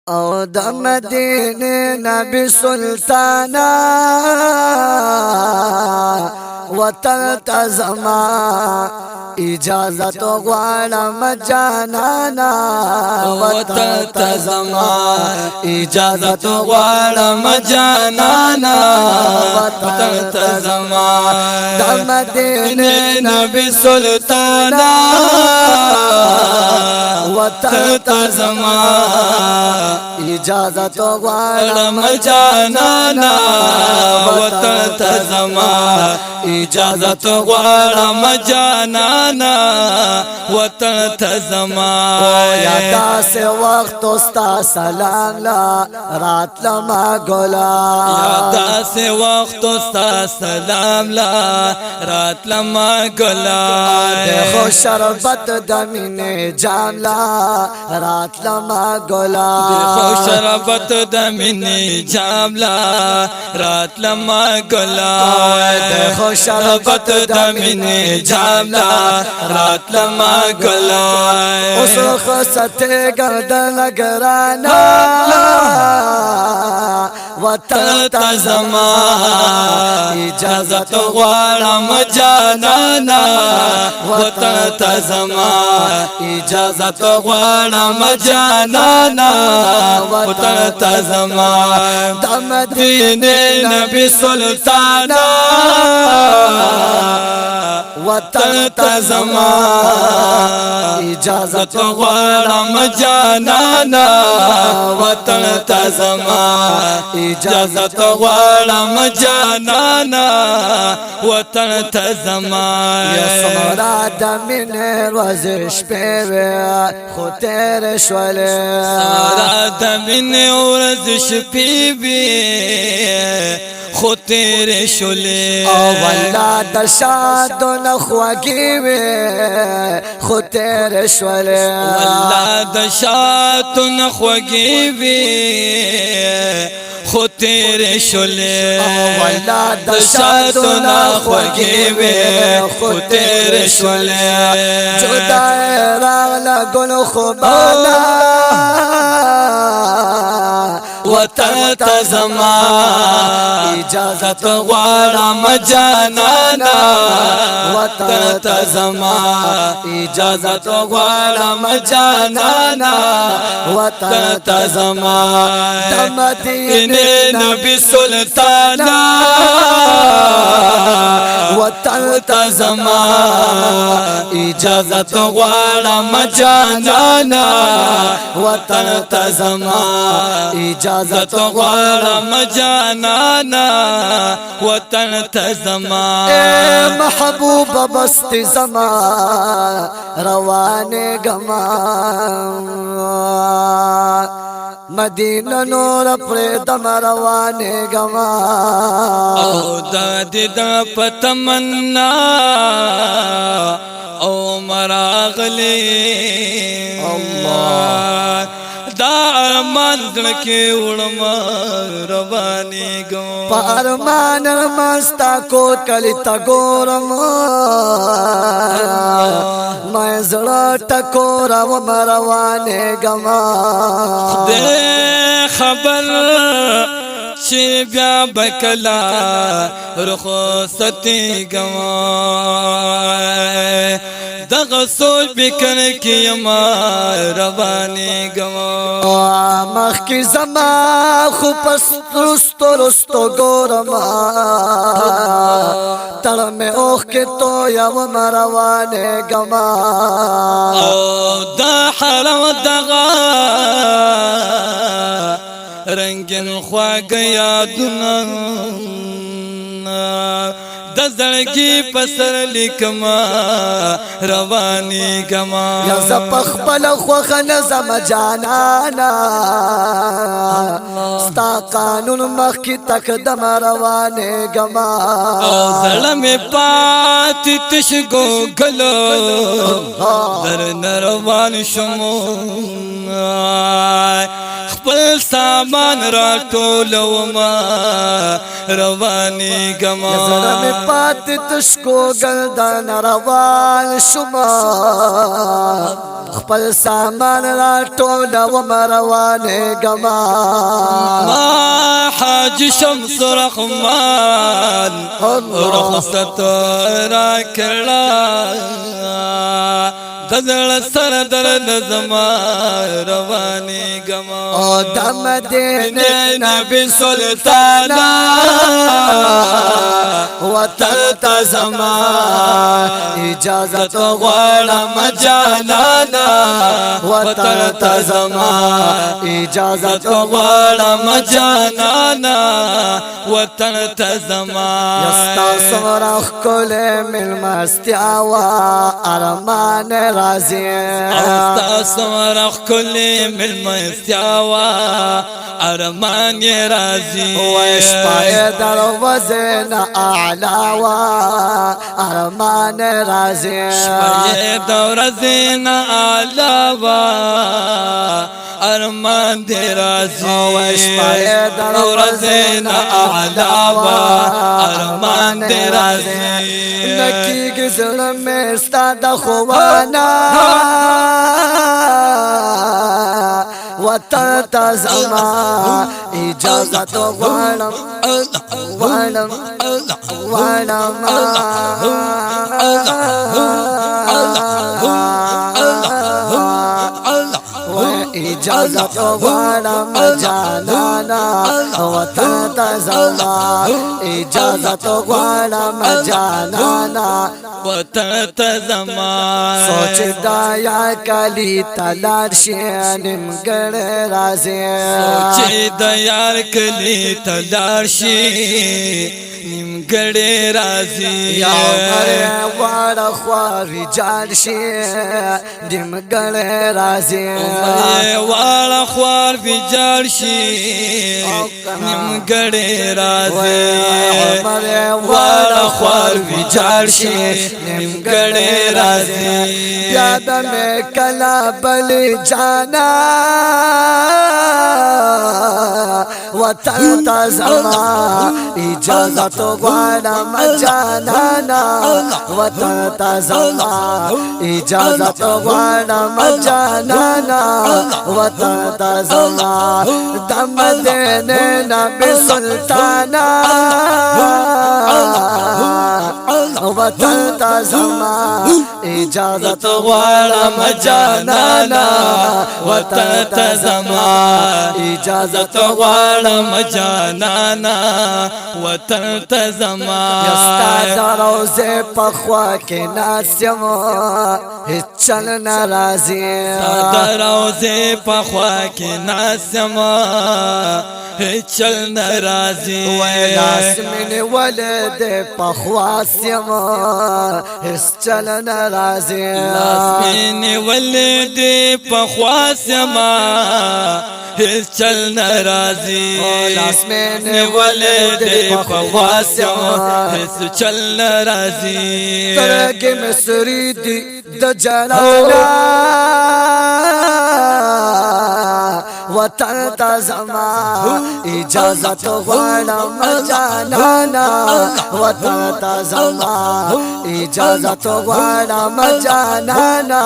او د مدینه نبی سلطانا وطن تزما اجازت غواړم جانانا وطن تزما اجازت غواړم جانانا وطن تزما د مدینه نبی سلطانا وطن تزما اجازت غواړم جانانا وطن تزما اجازت غواړم جانانا وطن تزما یادا سے وقت استا سلام لا رات لما گلا یادا سے وقت استا سلام لا رات لما گلا دیکھو شربت دمین جام لا رات لما گلا دیکھو شربت دمین جام لا رات لما گلا دیکھو شربت دمین جام لا رات لما گلا اس خست گردن گرانا وطن تزما اجازت غواړم جانانا وطن تزما اجازت غواړم جانانا وطن تزما د مدینه نبی سلطانا وطن تزما اجازت غواړم جانانا وطن تزما اجازت غواړم جانانا وطن تزما یا سمرا د مینې ورزش پوي خو تیر شولې سمرا د مینې ورزش پیوي خو تیر شولې او والله د شادو نخواږي وي خو تیر شولې والله د شاتو نخواږي وي خو تیر شولې والله د شاتو نخواږي وي خو تیر شولې جدا راغله ګل خوبانا وطن تزما اجازت غواړم جانانا وطن تزما اجازت غواړم جانانا وطن تزما د مدینه نبی سلطانا وطن تزما اجازت غواړم جانانا وطن تزما اجازت غواړم جانانا وطن تزما محبوب بست زما روانه گما مدینه نور پر دم روانه گما او داد د پتمنا او مراغلی الله دا ارمان دلکی وړم رواني ګو پارمان مستا کو کلی تا ګورم مې زړه ټکور و روانه گما دې خبر چې بیا بکلا رخصتي ګوا دغه سوچ بکر کی ما رواني ګوا مخ کی زما خو پس رستو ګورم تړ مې اوخ کې تو یا و روانه گما او دا حرم دغه رنگین خواږ یادونه د زړګي پسر لیکما رواني ګما یا زپخ بل خو خنزم جانانا ستا قانون مخی تقدم روانه گما او زلم پاتی تشگو گلو در نروان شمو خپل سامان را ټولو ما رواني گما زلم پاتی تشگو گل در نروان شما خپل سامان را ټولو ما روانه گما ما حاج شمس رحمان رخصت را کړه دزل سر در نظما رواني گما او د مدینه نبی سلطانا وطن تزما اجازت غواړم جانانا وطن تزما اجازت غواړم جانانا وطن تزما یستا سورخ کل مل مستیاوا ارمان رازی استا سورخ کل مل مستیاوا ارمان رازی وشپای دروازه اعلاوا ارمان رازی شپای دروازه اعلاوا ارمان دی رازی وشپای دروازه اعلاوا ارمان دی رازی نکی ظلم استاد خوانا وطن تزما اجازت غواړم غواړم غواړم اجازت غواړم جانانا وطن تزما اجازت غواړم جانانا وطن تزما سوچ دایا کلی تلار شینم ګړ رازی سوچ دیار کلی تلار شي نیمګړی رازی یا مر وړ خواري جان شي نیمګړ رازی واړه خوار ویجاړ شي نیمګړی رازی واړه خوار ویجاړ شي نیمګړی رازی یاد مې کلا بل جانا وطن تزما اجازت غواړم جانانا وطن تزما اجازت غواړم جانانا وطن تزما د مدینه نبی سلطانا وطن تزما اجازت غواړم جانانا وطن تزما اجازت غواړم جانانا وطن تزما یستا روزه پخوا کې ناسم هیڅ چل ناراضي تا روزه پخوا کې ناسم هیڅ چل ناراضي لاس من ولد پخوا سم هیڅ چل ناراضي لاس من ولد پخوا سم هیڅ چل ناراضي لاس من ولد پخوا سم هیڅ چل ناراضي ترګ مصری دی د جلالا وطن تزما اجازت غواړم جانانا وطن تزما اجازت غواړم جانانا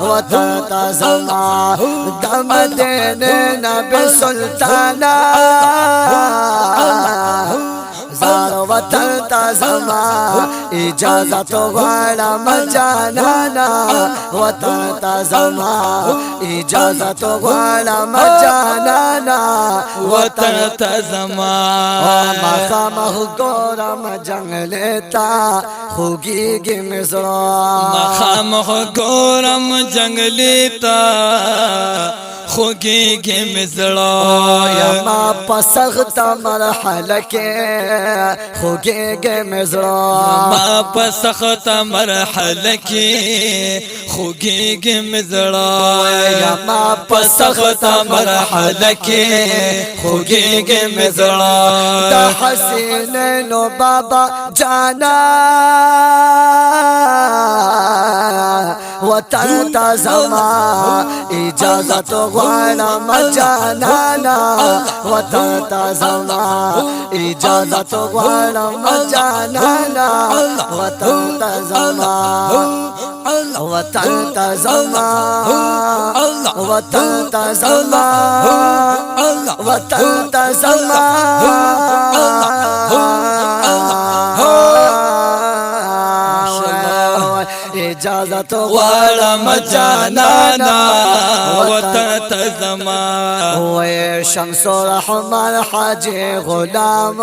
وطن تزما د مدینه نبی سلطانا زار وطن تزما اجازت غواړم جانانا وطن تزما اجازت غواړم جانانا وطن تزما مخامخ ګورم جنگل تا خوږیږي مزړه مخامخ ګورم جنگلی تا خوږیږي مې زړه یما په سخته مرحله کې خوږیږي مې زړه ما په سخته مرحله کې خوږیږي مې زړه یما په سخته مرحله کې خوږیږي مې زړه د حسینینو بابا جانا وطن تا زما اجازت غواړم جانانا وطن تا زما اجازت غواړم جانانا وطن تا زما وطن تا زما وطن تا زما وطن تا زما اجازت غواړم جانانا وطن ته زما وې شمس الرحمن حاجی غلام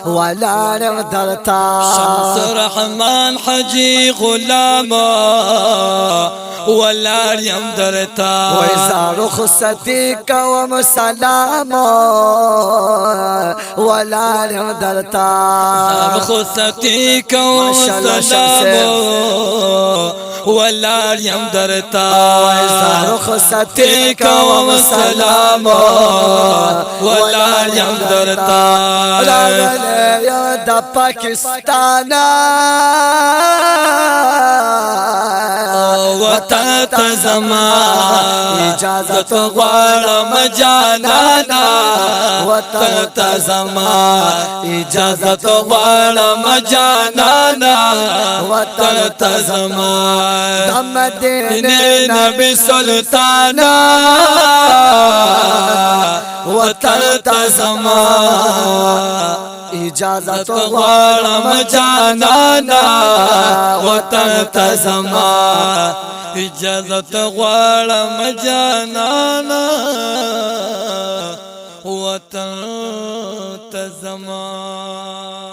ولارم درتا شمس الرحمن حاجی غلام ولارم درتا وې زارو خصتی کوم سلام ولارم درتا زارو خصتی کوم سلام ولارم درتا زارو خصتی کوم سلام ولارم درتا راغلی د پاکستان وطن ته زما اجازت غواړم جانانا وطن ته زما اجازت غواړم جانانا وطن ته زما د مدینه نبی سلطانا وطن ته زما اجازت غواړم جانانا وطن ته زما اجازت غواړم جانانا وطن ته زما